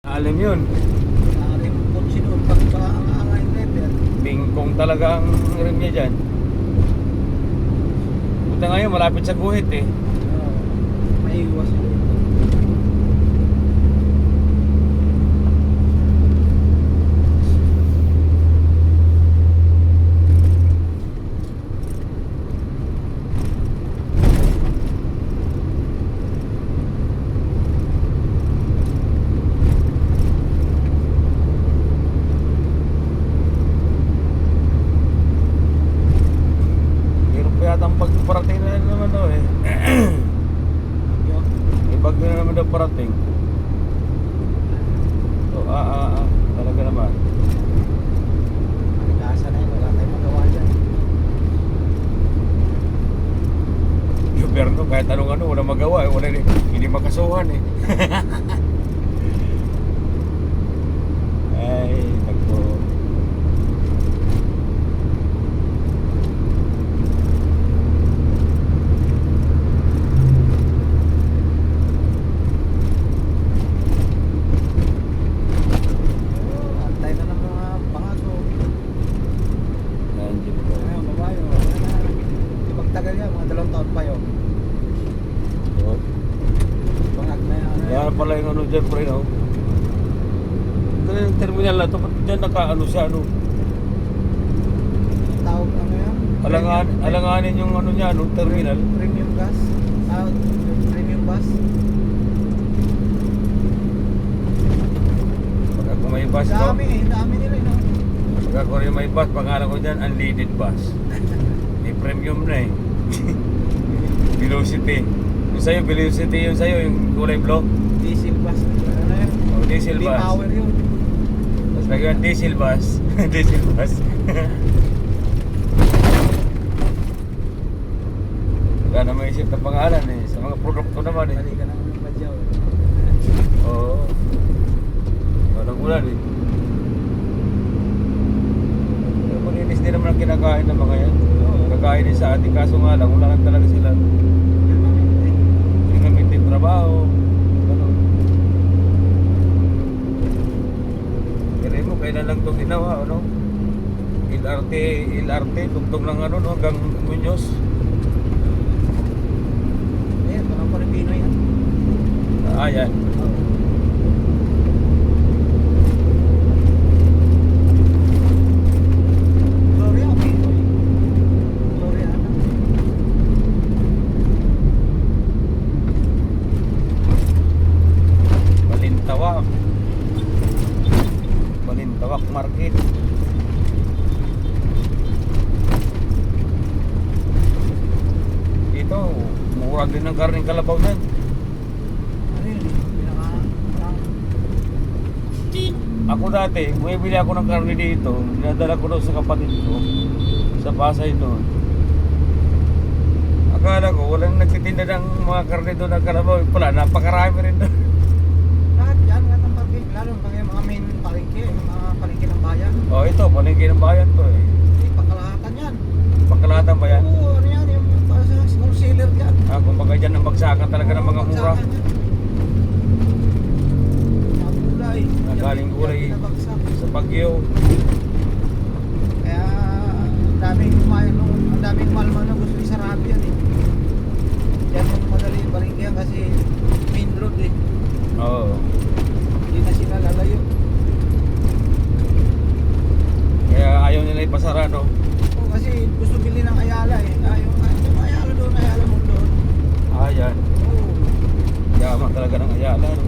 Alam yun. Rim kotse doon, pag ang driver. Bingkong talaga ang rim niya dyan. Buta ngayon, malapit sa guhit eh. May iwas yun. Meron pa yata ang pagparating na naman daw eh. May bagyo na naman daw parating. So, talaga naman. Kasa na yun, wala tayong magawa dyan. Gobyerno, kahit anong ano, wala magawa eh. Wala, hindi makasuhan eh. Ay, nagpo. Antay na ng mga pangaso. Nandiyan po. Ayun, babayo. Di pagtagal yan, mga 2 taon pa yun. So, Pangag na yan. kaya pala yung ano dyan, pre, no? Ito yung terminal na ito, ba't dyan naka-ano siya, ano? Tawag ano yan? Alanganin yung ano niya, ano, terminal. Premium gas. Premium bus. Pagka kung may bus, no? Dami nila no? Pagka kung may bus, pangalan ko dyan, unleaded bus. May premium na eh. Velocity. Yung sa'yo, Velocity yung sa'yo, yung kulay blue. Diesel bus. Ano yan? O, diesel Di bus. power yun. Tapos lagyan, diesel bus. Diesel bus. Wala na maisip na pangalan eh. Sa mga produkto naman eh. Bali ka naman ng badyaw. Oo. Walang ulan eh. Pero malinis din naman ang kinakain ng mga yan. Kakain din sa ating, kaso nga lang, wala lang talaga sila. Yung namitin trabaho. Ganun. Kaya mo, kailan lang itong ginawa, ano? LRT, tugtog ng ano, no? Hanggang Muñoz. Ayan, parang Pilipino yan. Yan. Gloria, okay. Gloria, ano? Balintawak Market. Dito, mura din ang karning kalabaw yan. Ano yun? Parang Ako dati, bumibili ako ng karne dito, dinadala ko doon sa kapatid ko, sa Pasay doon. Akala ko, walang nagtitinda ng mga karne doon ng kalabaw. Pala, napakarami rin doon. lahat yan, lahat ng palengke. Lalo pag yung mga main palengke, mga palengke ng bayan. Oh, ito, palengke ng bayan to eh. Hindi, pagkalahatan yan. Pagkalahatan ba yan? Oo, ano yan, yung para sa wholesaler dyan. Kumbaga dyan ang bagsakan talaga ng mga mura. Bagsakan yan. Mga gulay. Galing gulay. Yan, pinabagsak. Sa Baguio. Kaya, ang daming kumain nung, ang daming malman na gusto isarado yan eh. Yan yung madali yung palengke yan kasi main road eh. Oo. Hindi na sila lalayo. Kaya ayaw nila ipasara, no? Oo, kasi gusto bili ng Ayala eh. Yung Ayala doon, Ayala mo doon. Yan. Oo. Yaman talaga ng Ayala, no?